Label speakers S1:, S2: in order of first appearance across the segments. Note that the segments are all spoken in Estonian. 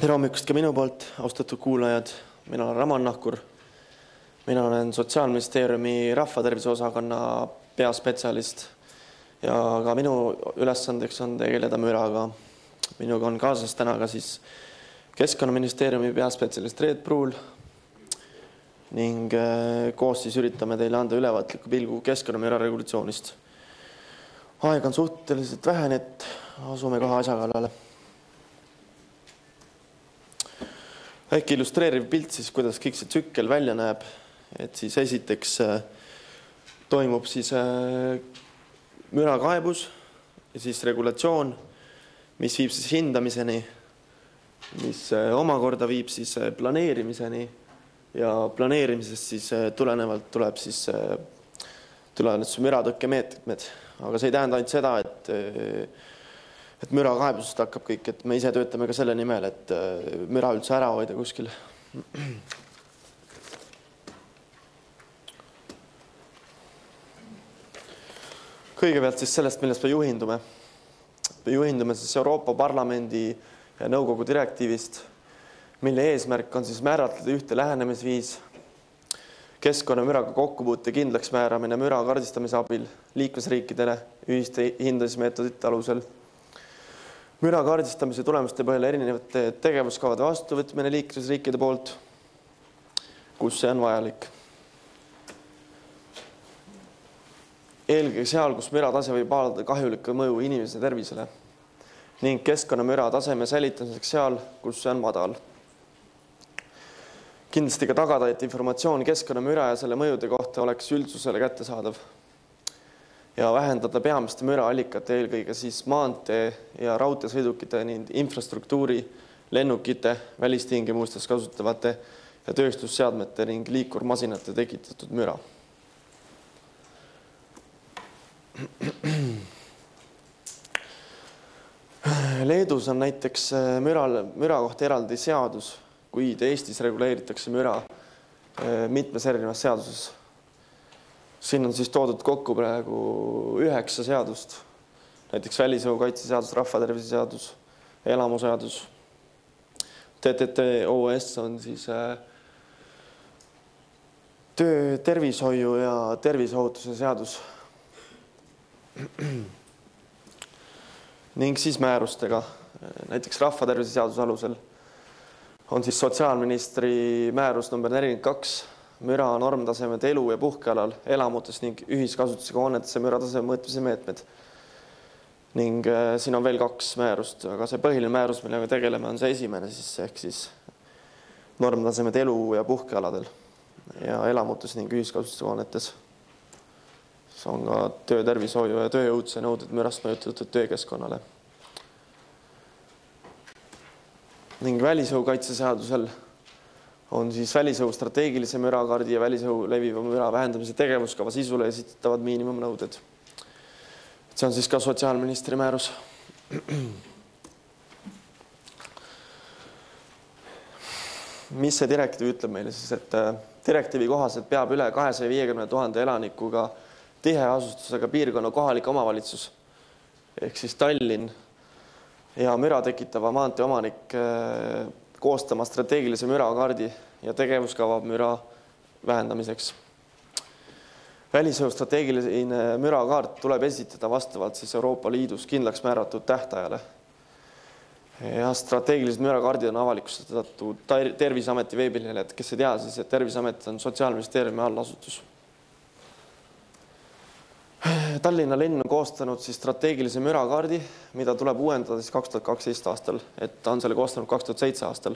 S1: Tere hommikust ka minu poolt, austatud kuulajad. Mina olen Raman Nahkur. Mina olen Sotsiaalministeeriumi rahvatervise osakonna peaspetsialist ja ka minu ülesandeks on tegeleda müraga. Minuga on kaasas täna ka siis Keskkonnaministeeriumi peaspetsialist Reet Pruul ning koos siis üritame teile anda ülevaatliku pilgu keskkonnamüra regulatsioonist. Aeg on suhteliselt vähe, nii et asume kohe asja kallale. Äkki illustreeriv pilt siis, kuidas kõik see tsükkel välja näeb, et siis esiteks toimub siis mürakaebus ja siis regulatsioon, mis viib siis hindamiseni, mis omakorda viib siis planeerimiseni ja planeerimisest siis tulenevalt tuleb siis müratõkkemeetmed. Aga see ei tähenda ainult seda, et mürakaebusest hakkab kõik, et me ise töötame ka selle nimel, et müra üldse ära hoida kuskil. Kõigepealt siis sellest, millest me juhindume. Me juhindume siis Euroopa Parlamendi ja nõukogu direktiivist, mille eesmärk on siis määratleda ühte lähenemisviis, keskkonnamüraga kokkupuute kindlaks määramine müra kaardistamise abil liikmesriikidele ühiste hindamismeetodite alusel. Müra kaardistamise tulemuste põhjal erinevate tegevuskavade vastuvõtmine liikmesriikide poolt, kus see on vajalik. Eelkõige seal, kus müra tase võib avaldada kahjulikku mõju inimese tervisele ning keskkonnamüra taseme säilitamiseks seal, kus see on madal. Kindlasti ka tagada, et informatsioon keskkonnamüra ja selle mõjude kohta oleks üldsusele kättesaadav ja vähendada peamiste müraallikate, eelkõige siis maantee ja raudteesõidukite ning infrastruktuuri, lennukite, välistingimustes kasutavate ja tööstusseadmete ning liikurmasinate tekitatud müra. Leedus on näiteks müra kohta eraldi seadus, kuid Eestis reguleeritakse müra mitmes erinevas seaduses. Siin on siis toodud kokku praegu 9 seadust, näiteks välisõhu kaitse seadus, rahvatervise seadus, elamuseadus. TTOS on siis tervishoiu ja terviseohutuse seadus. Ning siis määrustega, näiteks rahvatervise seaduse alusel on siis sotsiaalministri määrus number 42, müra normtasemed elu- ja puhkealal, elamutes ning ühiskasutusega hoonetesse mürataseme mõõtmise meetmed. Ning siin on veel 2 määrust, aga see põhiline määrus, millega tegeleme, on see esimene, ehk siis normtasemed elu- ja puhkealadel ja elamutes ning ühiskasutusega hoonetes. See on ka töötervishoiu ja tööohutuse nõuded mürast mõjutatud töökeskkonnale. Ning välisõhu kaitse seadusel on siis välisõhu strateegilise mürakaardi ja välisõhu leviva müra vähendamise tegevuskava sisule esitatavad miinimumnõuded. See on siis ka sotsiaalministri määrus. Mis see direktiiv ütleb meile siis, et direktiivi kohaselt peab üle 250 000 elanikuga tiheasustusega piirkonna kohalik omavalitsus ehk siis Tallinn ja müra tekitava maantee omanik koostama strateegilise mürakaardi ja tegevuskava müra vähendamiseks. Välisõhu strateegiline mürakaart tuleb esitada vastavalt siis Euroopa Liidus kindlaks määratud tähtajale. Ja strateegilised mürakaardid on avalikustatud Terviseameti veebilehel, et kes ei tea siis, et Terviseamet on Sotsiaalministeeriumi allasutus. Tallinna linn on koostanud siis strateegilise mürakaardi, mida tuleb uuendada siis 2012 aastal, et ta on selle koostanud 2007 aastal.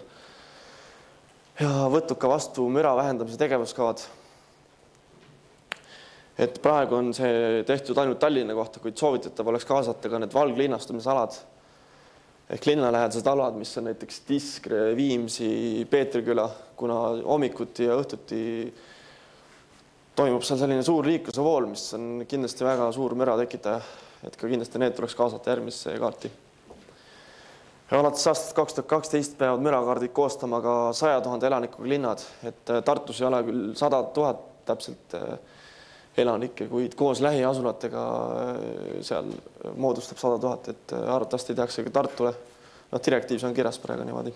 S1: Ja võtub ka vastu müra vähendamise tegevuskavad. Et praegu on see tehtud ainult Tallinna kohta, kuid soovitatav oleks kaasata ka need valglinnastumisalad ehk linnalähedased alad, mis on näiteks Tiskre, Viimsi, Peetriküla, kuna hommikuti ja õhtuti toimub seal selline suur liikluse vool, mis on kindlasti väga suur müra tekitaja, et ka kindlasti need tuleks kaasata järgmisse kaarti. Ja alates aastast 2012 peavad mürakaardid koostama ka 100 000 elanikuga linnad, et Tartus ei ole küll 100 000 täpselt elanikke, kuid koos lähiasulatega seal moodustab 100 000, et arvatavasti tehakse ka Tartule. Direktiivis on kirjas praegu niimoodi.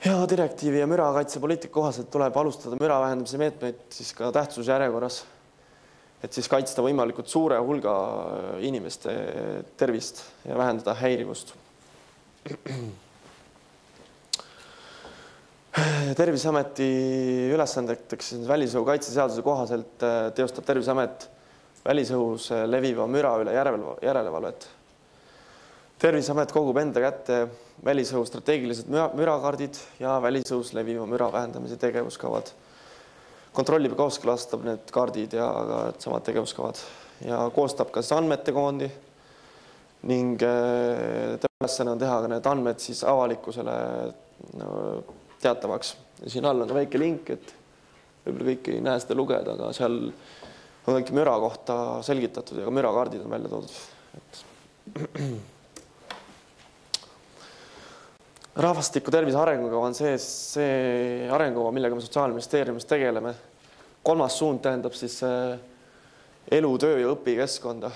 S1: Ja direktiivi ja mürakaitsepoliitika kohaselt tuleb alustada müra vähendamise meetmeid siis ka tähtsusjärjekorras, et siis kaitsta võimalikult suure hulga inimeste tervist ja vähendada häirivust. Terviseameti ülesandeks välisõhu kaitseseaduse kohaselt teostab Terviseamet välisõhus leviva müra üle järelevalvet. Terviseamet kogub enda kätte välisõhu strateegilised mürakaardid ja välisõhus leviva müra vähendamise tegevuskavad. Kontrollib ja kooskõlastab need kaardid ja ka samad tegevuskavad ja koostab ka andmete koondi ning ülesanne on teha ka need andmed siis avalikkusele teatavaks. Ja siin all on ka väike link, et võib-olla kõik ei näe seda lugeda, aga seal on kõik müra kohta selgitatud ja ka mürakaardid on välja toodud. Rahvastiku tervise arengukava on see arengukava, millega me Sotsiaalministeeriumis tegeleme. 3. suund tähendab siis elu, töö ja õpikeskkonda.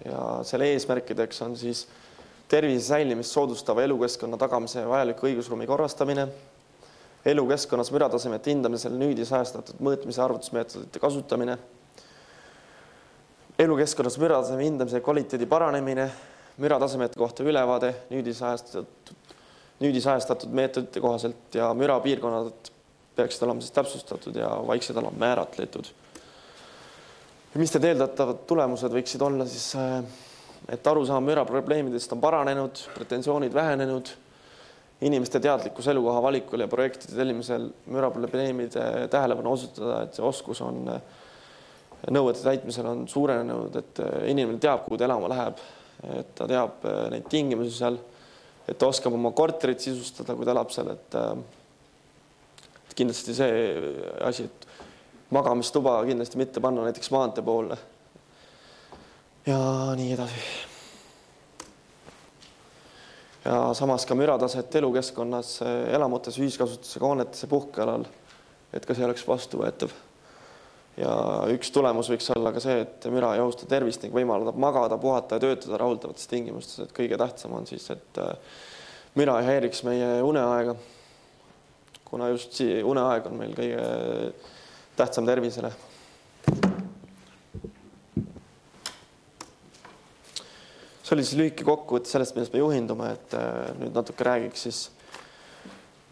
S1: Ja selle eesmärkideks on siis tervise säilimist soodustava elukeskkonna tagamise vajaliku õigusruumi korrastamine, elukeskkonnas müratasemete hindamisel nüüdisajastatud mõõtmise arvutusmeetodite kasutamine, elukeskkonnas mürataseme hindamise kvaliteedi paranemine, müratasemete kohta ülevaade nüüdisajastatud meetodite kohaselt ja mürapiirkonnad peaksid olema siis täpsustatud ja vaiksed olema määratletud. Mis need eeldatavad tulemused võiksid olla siis, et arusaam müra probleemidest on paranenud, pretensioonid vähenenud, inimeste teadlikkus elukoha valikul ja projektide tellimisel müra probleemide tähelepanu osutada, et see oskus on nõuete täitmisel on suurenenud, et inimene teab, kuhu ta elama läheb, et ta teab neid tingimusi seal, et ta oskab oma korterit sisustada, kui ta elab seal, et kindlasti see asi, et magamistuba kindlasti mitte panna näiteks maantee poole ja nii edasi. Ja samas ka mürataset elukeskkonnas, elamutes, ühiskasutusega hoonetes ja puhkealal, et ka see oleks vastuvõetav. Ja üks tulemus võiks olla ka see, et müra ei ohusta tervist ning võimaldab magada, puhata ja töötada rahuldavates tingimustes, et kõige tähtsam on siis, et müra ei häiriks meie uneaega, kuna just uneaeg on meil kõige tähtsam tervisele. See oli siis lühike kokkuvõte sellest, millest me juhindume, et nüüd natuke räägiks siis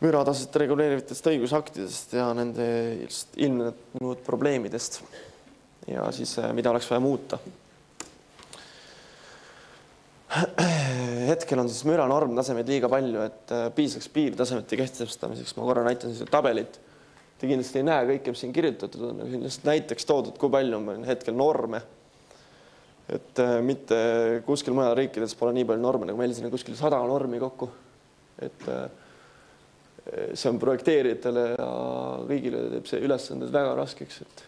S1: mürataset reguleerivatest õigusaktidest ja nende ilmnenud probleemidest ja siis mida oleks vaja muuta. Hetkel on siis müra normtasemeid liiga palju, et piisaks piirtasemete kehtestamiseks. Ma korra näitan seda tabelit. Te kindlasti ei näe kõike, mis siin kirjutatud on. Siin näiteks toodud, kui palju on hetkel norme. Et mitte kuskil mujal riikides pole nii palju norme, nagu meil siin on kuskil 100 normi kokku. Et see on projekteerijatele ja kõigile teeb see ülesanded väga raskeks, et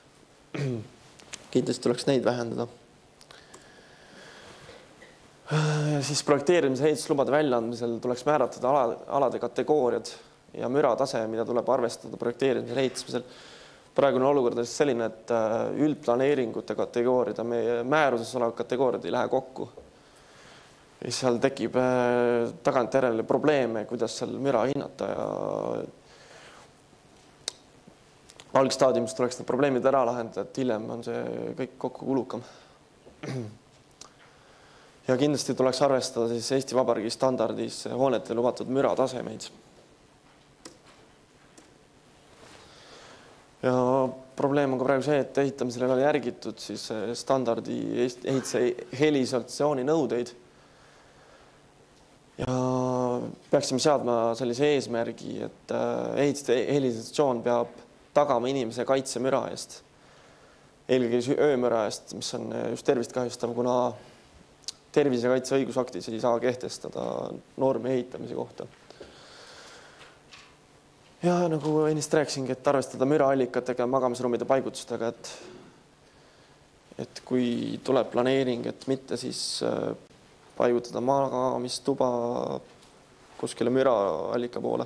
S1: kindlasti tuleks neid vähendada. Ja siis projekteerimise ehituslubade väljaandmisel tuleks määratada alade kategooriad ja müratase, mida tuleb arvestada projekteerimisel ehitamisel. Praegune olukord on selline, et üldplaneeringute kategooriad ja meie määruses olevad kategooriad ei lähe kokku. Ja seal tekib tagantjärele probleeme, kuidas seal müra hinnata ja algstaadiumis tuleks need probleemid ära lahendada, et hiljem on see kõik kokku kulukam. Ja kindlasti tuleks arvestada siis Eesti Vabariigi standardis hoonete lubatud müratasemeid. Ja probleem on ka praegu see, et ehitamisel ei ole järgitud siis standardi ehitise heliisolatsiooni nõudeid. Ja peaksime seadma sellise eesmärgi, et ehitiste heliisolatsioon peab tagama inimese kaitse müra eest. Eelkõige öömüra eest, mis on just tervist kahjustav, kuna tervisekaitse õigusaktis ei saa kehtestada normi ehitamise kohta. Ja nagu ennist rääkisingi, et arvestada müraallikatega ja magamisruumide paigutustega, et kui tuleb planeering, et mitte siis paigutada magamistuba kuskile müraallika poole.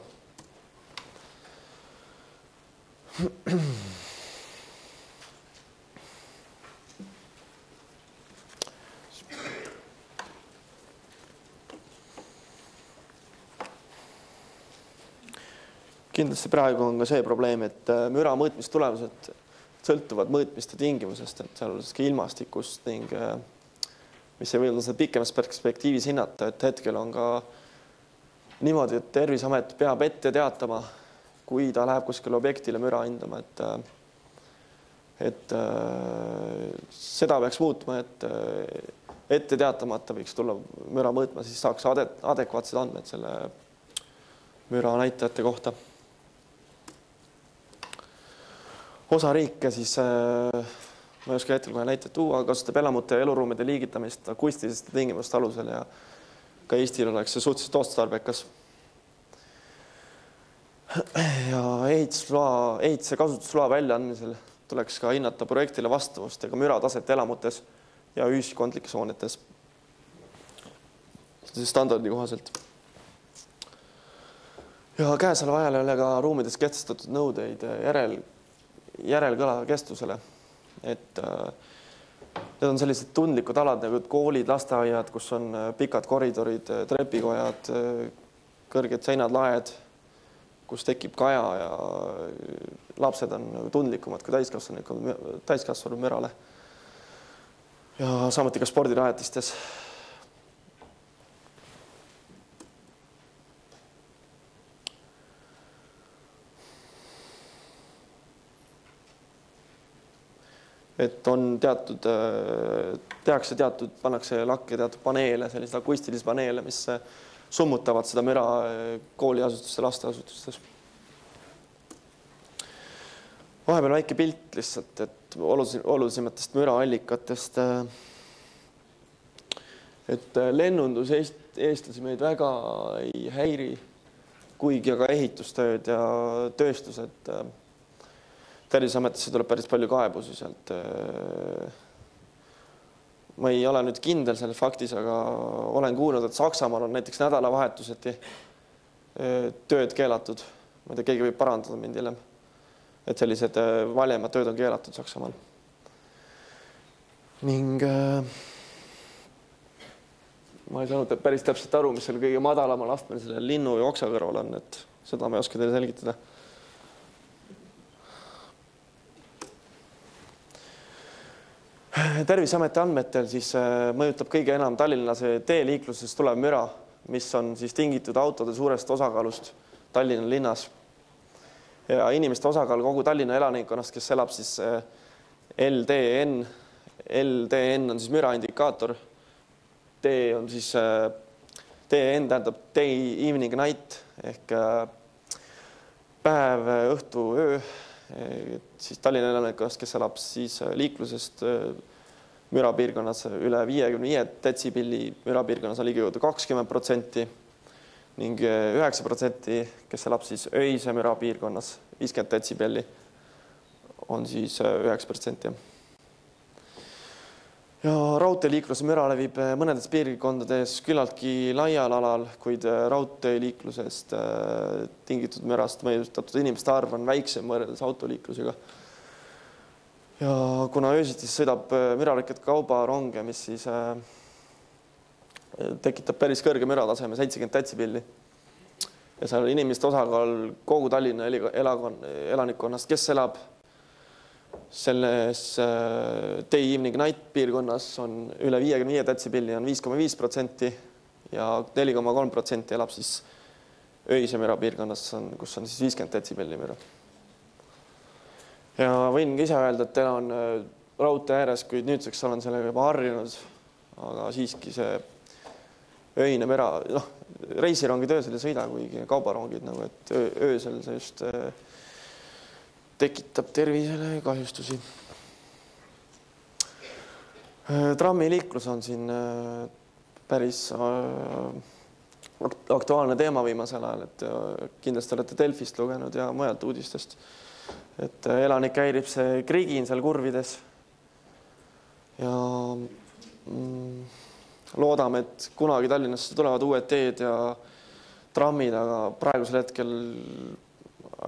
S1: Kindlasti praegu on ka see probleem, et müra mõõtmistulemused sõltuvad mõõtmiste tingimusest, et sealjuures ka ilmastikust ning mis ei võimalda seda pikemas perspektiivis hinnata, et hetkel on ka niimoodi, et Terviseamet peab ette teatama, kui ta läheb kuskile objektile müra hindama, et seda peaks muutma, et ette teatamata võiks tulla müra mõõtma, siis saaks adekvaatsed andmed selle müra näitajate kohta. Osa riike siis, ma ei oska hetkel kohe näitajat tuua, kasutab elamute ja eluruumide liigitamist akustiliste tingimuste alusel ja ka Eestil oleks see suhteliselt otstarbekas. Ja ehituse kasutusloa väljaandmisel tuleks ka hinnata projektile vastavust ja ka müra taset elamutes ja ühiskondlikes hoonetes standardi kohaselt. Ja käesoleva ajal ei ole ka ruumides kehtestatud nõudeid järelkõla kestusele, et need on sellised tundlikud alad nagu koolid, lasteaiad, kus on pikad koridorid, trepikojad, kõrged seinad, laed, kus tekib kaja ja lapsed on tundlikumad kui täiskasvanud mürale. Ja samuti ka spordirajatistes. Et on tehakse teatud, pannakse lakke teatud paneele, sellised akustilisi paneele, mis summutavad seda müra kooliasutustes, lasteasutustes. Vahepeal väike pilt lihtsalt, et olulisematest müraallikatest. Et lennundus eestlasi meid väga ei häiri, kuigi aga ehitustööd ja tööstused. Terviseametisse tuleb päris palju kaebusi sealt. Ma ei ole nüüd kindel selle faktis, aga olen kuulnud, et Saksamaal on näiteks nädalavahetuseti tööd keelatud. Ma ei tea, keegi võib parandada mind hiljem, et sellised valjemad tööd on keelatud Saksamaal. Ning ma ei saanud päris täpselt aru, mis selle kõige madalamal astmel selle linnu ja oksa kõrval on, et seda ma ei oska teile selgitada. Terviseameti andmetel siis mõjutab kõige enam tallinlase teeliikluses tulev müra, mis on siis tingitud autode suurest osakaalust Tallinna linnas. Ja inimeste osakaal kogu Tallinna elanikkonnast, kes elab siis LDN. LDN on siis müra indikaator. DN tähendab day, evening, night ehk päev, õhtu, öö. Siis Tallinna elanikkonnast, kes elab siis liiklusest mürapiirkonnas üle 55 detsibelli, mürapiirkonnas on ligikaudu 20% ning 9%, kes elab siis öise mürapiirkonnas 50 detsibelli, on siis 9%. Ja raudteeliikluse müra levib mõnedes piirkondades küllaltki laial alal, kuid raudteeliiklusest tingitud mürast mõjutatud inimeste arv on väiksem võrreldes autoliiklusega. Ja kuna öösiti sõidab mürarikkad kaubaronge, mis siis tekitab päris kõrge mürataseme 70 detsibelli ja seal inimeste osakaal kogu Tallinna elanikkonnast, kes elab selles day, evening, night piirkonnas on üle 55 detsibelli, on 5,5% ja 4,3% elab siis öise müra piirkonnas, kus on siis 50 detsibelli müra. Ja võin ise öelda, et elan raudtee ääres, kuid nüüdseks olen sellega juba harjunud, aga siiski see öine müra, reisirongid öösel ei sõida, kuigi kaubarongid, nagu et öösel see just tekitab tervisele kahjustusi. Trammiliiklus on siin päris aktuaalne teema viimasel ajal, et kindlasti olete Delfist lugenud ja mujalt uudistest. Et elanik häirib see krigin seal kurvides ja loodame, et kunagi Tallinnasse tulevad uued teed ja trammid, aga praegusel hetkel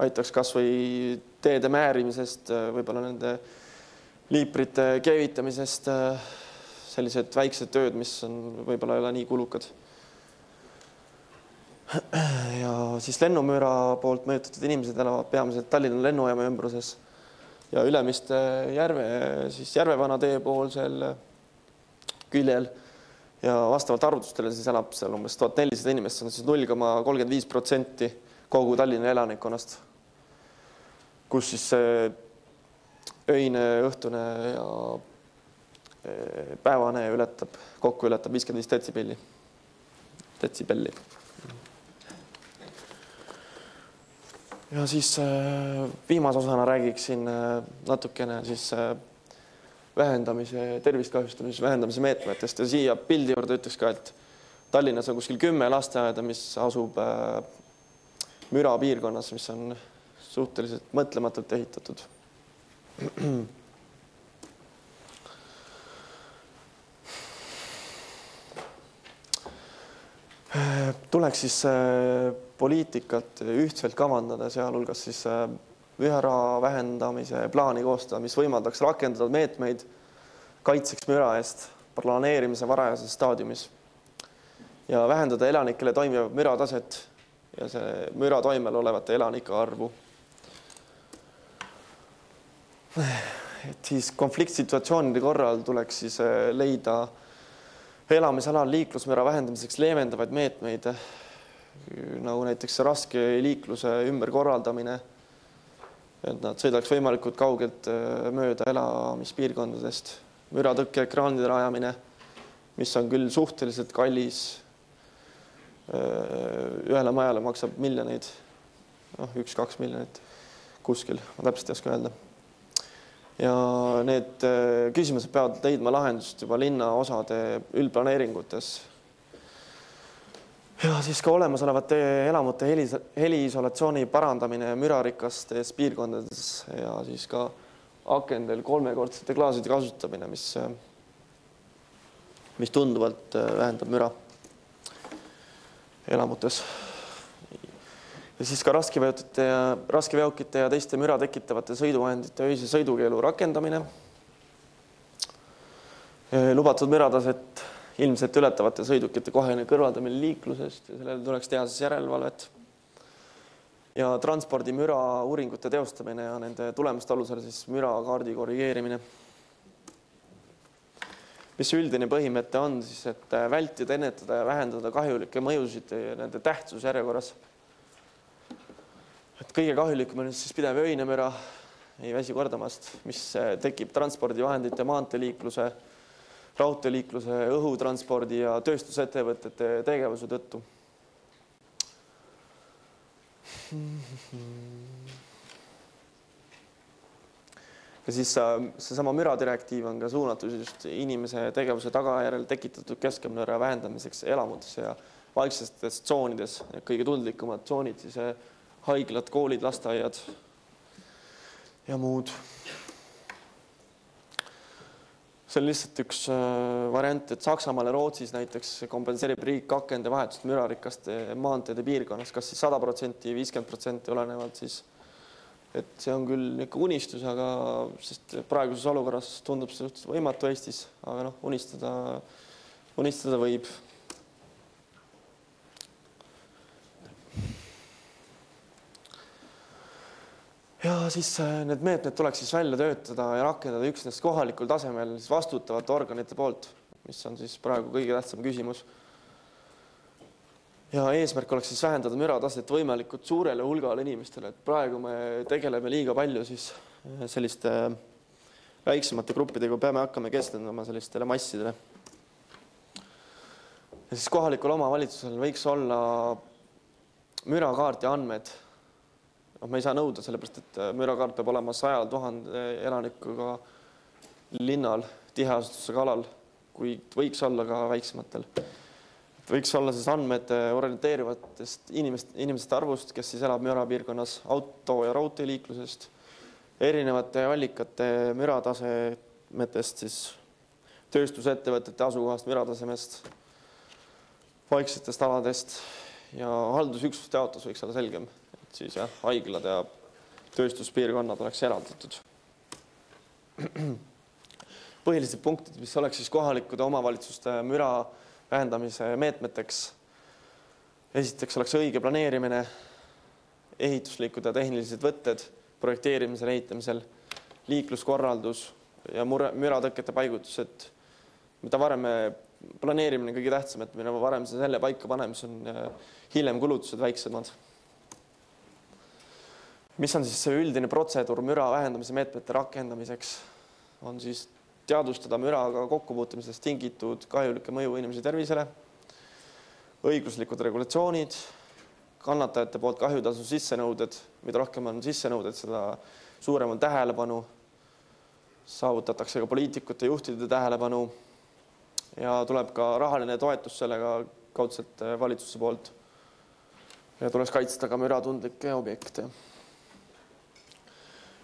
S1: aitaks kas või teede määrimisest, võib-olla nende liiprite keevitamisest, sellised väiksed tööd, mis on võib-olla ei ole nii kulukad. Ja siis lennumüra poolt mõjutatud inimesed elavad peamiselt Tallinna lennujaama ümbruses ja Ülemiste Järvevana tee poolsel küljel ja vastavalt arvutustele siis elab seal umbes 1400 inimest, see on siis 0,35% kogu Tallinna elanikkonnast, kus siis öine, õhtune ja päevane kokku ületab 55 detsibelli. Ja siis viimase osana räägiksin natukene siis tervist kahjustamise vähendamise meetmetest ja siia pildi juurde ütleks ka, et Tallinnas on kuskil 10 lasteaeda, mis asub müra piirkonnas, mis on suhteliselt mõtlematult ehitatud. Tuleks siis poliitikat ühtselt kavandada, sealhulgas siis müra vähendamise plaani koostada, mis võimaldaks rakendada meetmeid kaitseks müra eest planeerimise varajases staadiumis ja vähendada elanikele toimivat mürataset ja see müra toimel olevate elanike arvu. Et siis konfliktsituatsioonide korral tuleks siis leida elamisalal liiklusmüra vähendamiseks leevendavaid meetmeid, nagu näiteks raske liikluse ümberkorraldamine, et nad sõidaks võimalikult kaugelt mööda elamispiirkondadest, müratõkkeekraanide rajamine, mis on küll suhteliselt kallis, ühele majale maksab miljoneid, 1-2 miljonit kuskil, ma täpselt ei oska öelda. Ja need küsimused peavad leidma lahendust juba linnaosade üldplaneeringutes. Ja siis ka olemasolevate elamute heliisolatsiooni parandamine mürarikastes piirkondades ja siis ka akendel 3-kordsete klaaside kasutamine, mis tunduvalt vähendab müra elamutes. Ja siis ka raskeveokite ja teiste müra tekitavate sõiduvahendite öise sõidukeelu rakendamine. Lubatud mürataset ilmselt ületavate sõidukite kohene kõrvaldamine liiklusest ja sellele tuleks teha siis järelevalvet. Ja transpordi müra uuringute teostamine ja nende tulemuste alusel siis mürakaardi korrigeerimine. Mis üldine põhimõte on siis, et vältida, ennetada ja vähendada kahjulikke mõjusid ja nende tähtsus järjekorras. Et kõige kahjulikum on siis pidev öine müra, ei väsi kordamast, mis tekib transpordivahendite, maanteeliikluse, raudteeliikluse, õhutranspordi ja tööstusettevõtete tegevuse tõttu. Ja siis seesama müradirektiiv on ka suunatud just inimese tegevuse tagajärjel tekitatud keskkonnamüra vähendamiseks elamutes ja vaiksetes tsoonides. Kõige tundlikumad tsoonid siis haiglad, koolid, lasteaiad ja muud. See on lihtsalt üks variant, et Saksamaal ja Rootsis näiteks kompenseerib riik akende vahetust mürarikaste maanteede piirkonnas, kas siis 100%, 50% olenevalt siis. Et see on küll ikka unistus, aga sest praeguses olukorras tundub see võimatu Eestis, aga unistada võib. Ja siis need meetmed tuleks siis välja töötada ja rakendada üksnes kohalikul tasemel siis vastutavate organite poolt, mis on siis praegu kõige tähtsam küsimus. Ja eesmärk oleks siis vähendada mürataset võimalikult suurele hulgale inimestele, et praegu me tegeleme liiga palju siis selliste väiksemate gruppidega, peame hakkama keskenduma sellistele massidele. Ja siis kohalikul omavalitsusel võiks olla mürakaart ja andmed. Me ei saa nõuda, sellepärast, et mürakaart peab olema 100 000 elanikuga linnal, tiheasustusega alal, kuid võiks olla ka väiksematel. Võiks olla siis andmed orienteerivatest inimeste arvust, kes siis elab mürapiirkonnas, auto- ja raudteeliiklusest, erinevate allikate müratasemetest, siis tööstusettevõtete asukohast müratasemest, vaiksetest aladest ja haldusüksuste jaotus võiks olla selgem. Siis haiglad ja tööstuspiirkonnad oleks eraldatud. Põhilised punktid, mis oleks siis kohalikude omavalitsuste müra vähendamise meetmeteks. Esiteks oleks õige planeerimine, ehituslikud ja tehnilised võtted projekteerimisel, ehitamisel, liikluskorraldus ja müratõkete paigutus, et mida varem me planeerimine kõige tähtsam, et mida varem selle paika paneme, siis on hiljem kulutused väiksemad. Mis on siis see üldine protseduur müra vähendamise meetmete rakendamiseks? On siis teadvustada müraga kokkupuutumisest tingitud kahjulike mõju inimese tervisele, õiguslikud regulatsioonid, kannatajate poolt kahjutasu sissenõuded, mida rohkem on sissenõuded, seda suurem on tähelepanu, saavutatakse ka poliitikute juhtide tähelepanu ja tuleb ka rahaline toetus sellega kaudselt valitsuse poolt ja tuleks kaitsta ka müratundlikke objekte.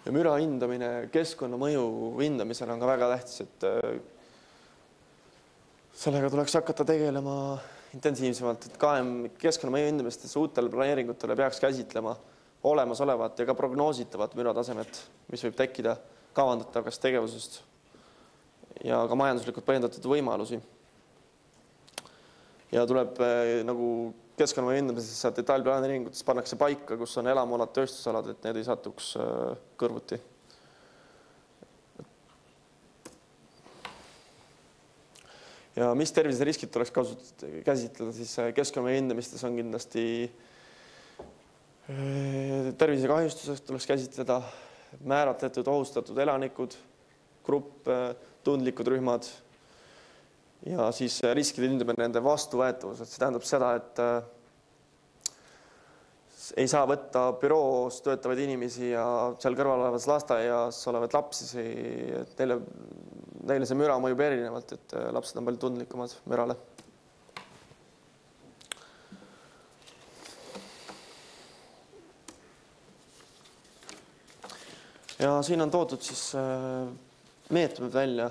S1: Ja müra hindamine keskkonnamõju hindamisel on ka väga tähtis, et sellega tuleks hakata tegelema intensiivsemalt, et keskkonnamõju hindamistes uutele planeeringutele peaks käsitlema olemasolevat ja ka prognoositavat müratasemet, mis võib tekkida kavandatavast tegevusest ja ka majanduslikult põhjendatud võimalusi. Ja tuleb nagu keskkonnamõju hindamises detailplaneeringutes pannakse paika, kus on elamualad, tööstusalad, et need ei satuks kõrvuti. Ja mis terviseriskid tuleks käsitleda, siis keskkonnamõju hindamistes on kindlasti tervisekahjustusest tuleks käsitleda määratletud, ohustatud elanikud, grupp, tundlikud rühmad ja siis riskide hindamine nende vastuvõetavus, et see tähendab seda, et ei saa võtta büroos töötavaid inimesi ja seal kõrval olevas lasteaias olevad lapsi, et neile see müra mõjub erinevalt, et lapsed on palju tundlikumad mürale. Ja siin on toodud siis meetmed välja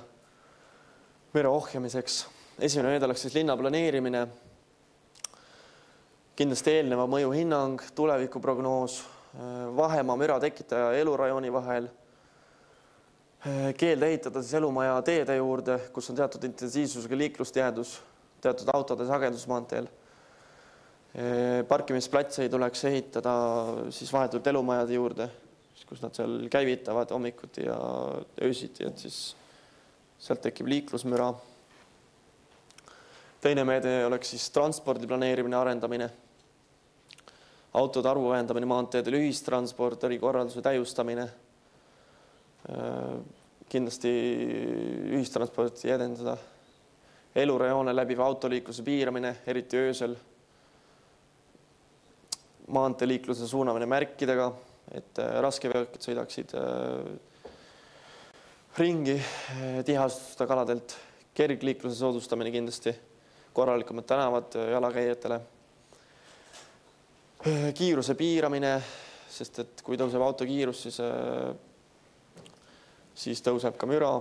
S1: müra ohjamiseks. Esimene meede oleks siis linna planeerimine, kindlasti eelneva mõju hinnang, tulevikuprognoos, vahemaa müra tekitaja ja elurajooni vahel, keeld ehitada siis elumaja teede juurde, kus on teatud intensiivsusega liiklustihedus, teatud autode sagedusmaanteel. Parkimisplatse ei tuleks ehitada siis vahetult elumajade juurde, kus nad seal käivitavad hommikuti ja öösiti, et siis sealt tekib liiklusmüra. Teine meede oleks siis transpordi planeerimine, arendamine, autode arvu vähendamine maanteedel, ühistransport, erikorralduse täiustamine, kindlasti ühistransporti edendada, elurajoone läbiva autoliikluse piiramine, eriti öösel, maanteeliikluse suunamine märkidega, et raskeveokid sõidaksid ringi tiheasustuste kaladelt, kergliikluse soodustamine kindlasti, korralikumad tänavad jalakäijatele, kiiruse piiramine, sest et kui tõuseb auto kiirus, siis tõuseb ka müra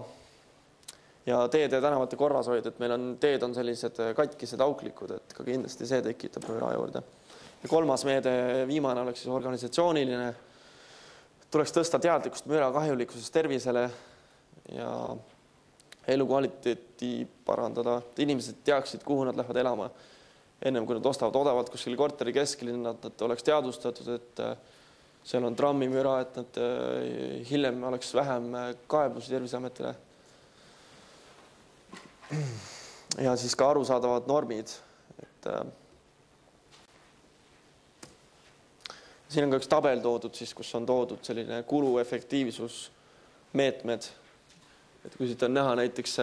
S1: ja teede ja tänavate korrashoid, et meil on teed on sellised katkised, auklikud, et ka kindlasti see tekitab müra juurde. Ja kolmas meede, viimane oleks siis organisatsiooniline, tuleks tõsta teadlikkust müra kahjulikkusest tervisele ja elukvaliteeti parandada, et inimesed teaksid, kuhu nad lähevad elama. Ennem kui nad ostavad odavalt kuskil korteri kesklinna, et nad oleks teadvustatud, et seal on trammimüra, et nad hiljem oleks vähem kaebusi Terviseametile. Ja siis ka arusaadavad normid. Et siin on ka üks tabel toodud, siis, kus on toodud selline kuluefektiivsus meetmed. Et kui siit on näha näiteks,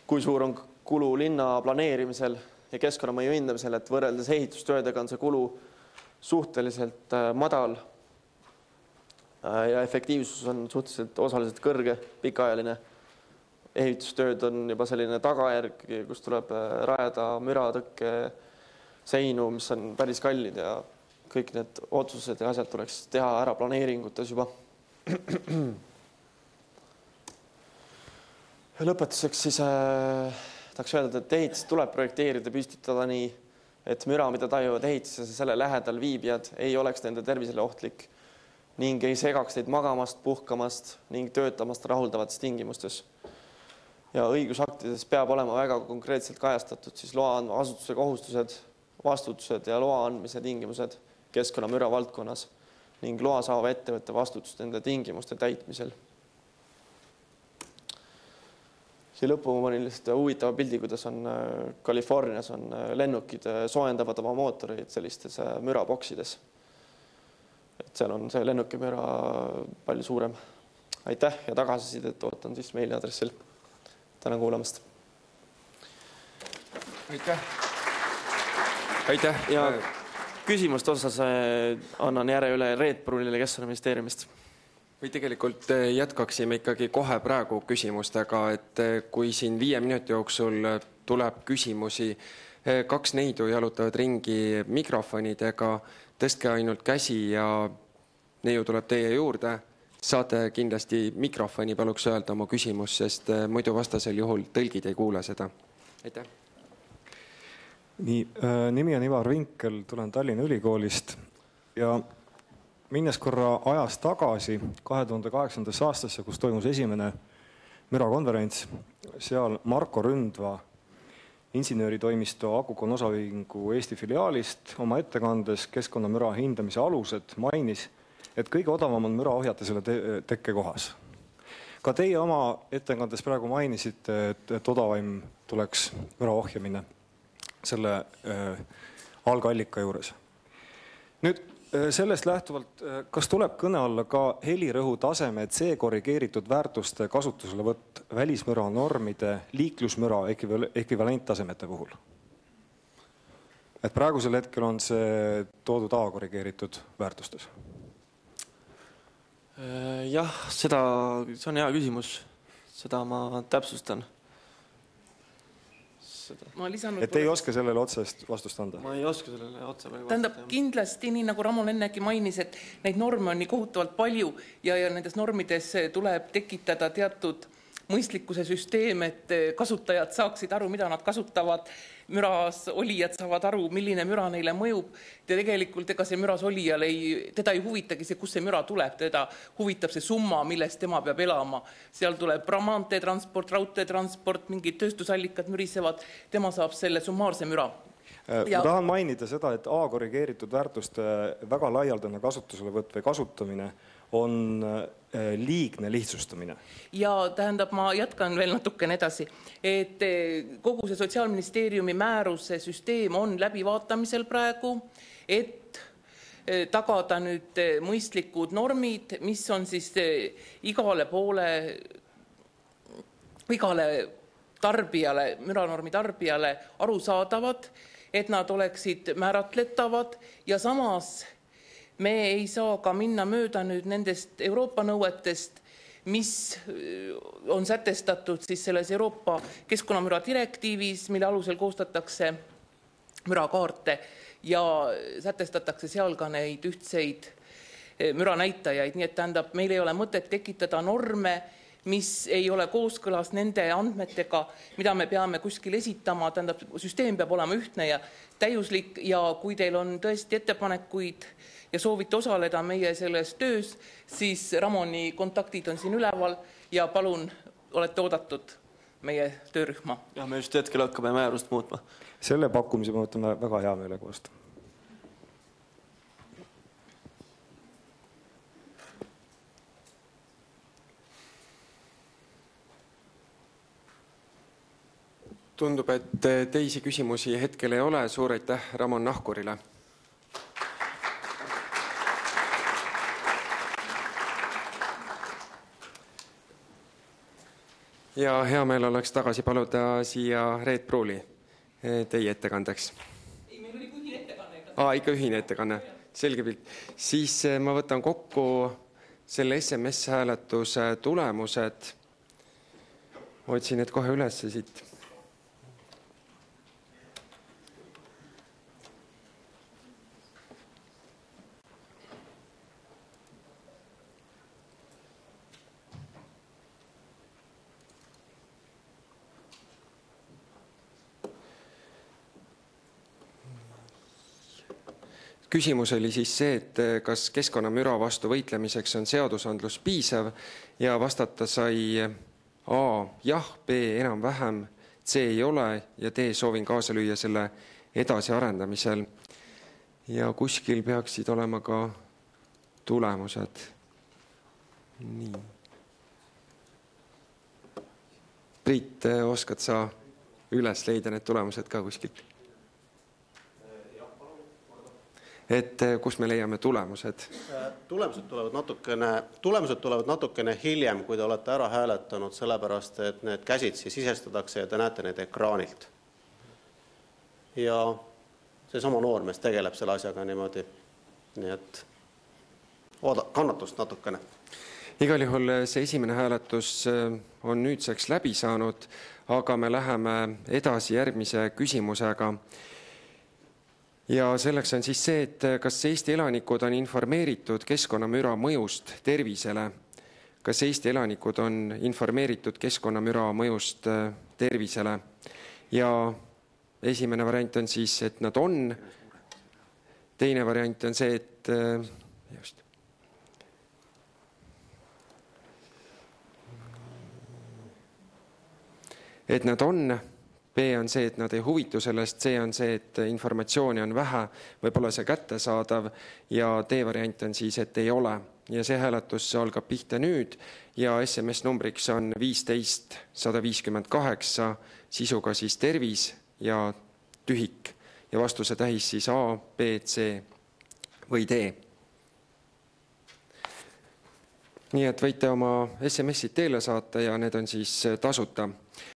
S1: kui suur on kulu linna planeerimisel ja keskkonnamõju hindamisel, et võrreldes ehitustöödega on see kulu suhteliselt madal ja efektiivsus on suhteliselt osaliselt kõrge, pikaajaline. Ehitustööd on juba selline tagajärg, kus tuleb rajada müratõkke seinu, mis on päris kallid ja kõik need otsused ja asjad tuleks teha ära planeeringutes juba. Ja lõpetuseks siis tahaks öelda, et ehitist tuleb projekteerida, püstitada nii, et müra, mida tajuvad ehitises ja selle lähedal viibijad, ei oleks nende tervisele ohtlik ning ei segaks neid magamast, puhkamast ning töötamast rahuldavates tingimustes. Ja õigusaktides peab olema väga konkreetselt kajastatud siis loa asutuse kohustused, vastutused ja loa andmise tingimused, keskkonnamüra valdkonnas ning loa saava ettevõtte vastutust nende tingimuste täitmisel. Siia lõppu ma panin lihtsalt huvitava pildi, kuidas on Californias on lennukid soojendavad oma mootoreid sellistes müraboksides. Et seal on see lennukimüra palju suurem. Aitäh ja tagasisidet ootan siis meiliadressil. Tänan kuulamast. Aitäh. Ja küsimuste osas annan järje üle Reet Pruunile Keskkonnaministeeriumist.
S2: Või tegelikult jätkaksime ikkagi kohe praegu küsimustega, et kui siin 5 minuti jooksul tuleb küsimusi, 2 neidu jalutavad ringi mikrofonidega, tõstke ainult käsi ja neiu tuleb teie juurde. Saate kindlasti mikrofoni paluks öelda oma küsimus, sest muidu vastasel juhul tõlgid ei kuule seda. Aitäh.
S3: Nii, nimi on Ivar Vinkel, tulen Tallinna Ülikoolist ja minnes korra ajas tagasi 2008. aastasse, kus toimus esimene mürakonverents, seal Marko Ründva inseneritoimisto Akukon osaühingu Eesti filiaalist oma ettekandes keskkonnamüra hindamise alused mainis, et kõige odavam on müra ohjata selle tekkekohas. Ka teie oma ettekandes praegu mainisite, et odavaim tuleks müra ohjamine selle algallika juures. Nüüd sellest lähtuvalt, kas tuleb kõne alla ka helirõhu taseme C korrigeeritud väärtuste kasutuselevõtt välismüra normide liiklusmüra ekvivalenttasemete puhul? Et praegusel hetkel on see toodud A korrigeeritud väärtustes.
S1: Jah, see on hea küsimus. Seda ma täpsustan.
S3: Et ei oska sellele otsest vastust anda?
S1: Ma ei oska sellele otse praegu
S4: vastust. Tähendab, kindlasti, nii nagu Ramon ennegi mainis, et neid norme on nii kohutavalt palju ja nendes normides tuleb tekitada teatud mõistlikkuse süsteem, et kasutajad saaksid aru, mida nad kasutavad, müras olijad saavad aru, milline müra neile mõjub. Ja tegelikult ega see müras olijal teda ei huvitagi see, kus see müra tuleb, teda huvitab see summa, millest tema peab elama. Seal tuleb maanteetransport, raudteetransport, mingid tööstusallikad mürisevad, tema saab selle summaarse müra.
S3: Ma tahan mainida seda, et A korrigeeritud väärtuste väga laialdane kasutuselevõtt või kasutamine on liigne lihtsustamine.
S4: Ja tähendab, ma jätkan veel natukene edasi, et kogu see Sotsiaalministeeriumi määruse süsteem on läbivaatamisel praegu, et tagada nüüd mõistlikud normid, mis on siis igale tarbijale, müranormi tarbijale arusaadavad, et nad oleksid määratletavad ja samas me ei saa ka minna mööda nüüd nendest Euroopa nõuetest, mis on sätestatud siis selles Euroopa keskkonnamüra direktiivis, mille alusel koostatakse mürakaarte ja sätestatakse seal ka neid ühtseid müranäitajaid. Nii et tähendab, meil ei ole mõtet tekitada norme, mis ei ole kooskõlas nende andmetega, mida me peame kuskil esitama. Tähendab, süsteem peab olema ühtne ja täiuslik ja kui teil on tõesti ettepanekuid ja soovite osaleda meie selles töös, siis Ramoni kontaktid on siin üleval ja palun, olete oodatud meie töörühma.
S1: Ja me just hetkel hakkame määrust muutma.
S3: Selle pakkumise ma võtame väga hea meelega vastu.
S2: Tundub, et teisi küsimusi hetkel ei ole. Suur aitäh Ramon Nahkurile. Ja hea meel oleks tagasi paluda siia Reet Pruuli teie ettekandeks.
S4: Ei, meil oli ühine ettekanne.
S2: Ikka ühine ettekanne. Selge pilt. Siis ma võtan kokku selle SMS-hääletuse tulemused. Otsin need kohe üles siit. Küsimus oli siis see, et kas keskkonnamüra vastu võitlemiseks on seadusandlus piisav ja vastata sai A, jah, B, enam-vähem, C ei ole ja D, soovin kaasa lüüa selle edasi arendamisel. ja kuskil peaksid olema ka tulemused. Nii. Priit, oskad sa üles leida need tulemused ka kuskilt? Et kus me leiame tulemused?
S5: Tulemused tulevad natukene hiljem, kui te olete ära hääletanud, sellepärast, et need käsitsi sisestatakse ja te näete need ekraanilt. Ja see sama noormees tegeleb selle asjaga niimoodi. Nii et kannatust natukene.
S2: Igal juhul see esimene hääletus on nüüdseks läbi saanud, aga me läheme edasi järgmise küsimusega. Ja selleks on siis see, et kas Eesti elanikud on informeeritud keskkonnamüra mõjust tervisele? Kas Eesti elanikud on informeeritud keskkonnamüra mõjust tervisele? Ja esimene variant on siis, et nad on. Teine variant on see, et nad on. B on see, et nad ei huvitu sellest, C on see, et informatsiooni on vähe, võib-olla see kättesaadav ja D variant on siis, et ei ole. Ja see hääletus algab pihta nüüd ja SMS numbriks on 15 158, sisuga siis tervis ja tühik ja vastuse tähis siis A, B, C või D. Nii et võite oma SMS-id teele saata ja need on siis tasuta.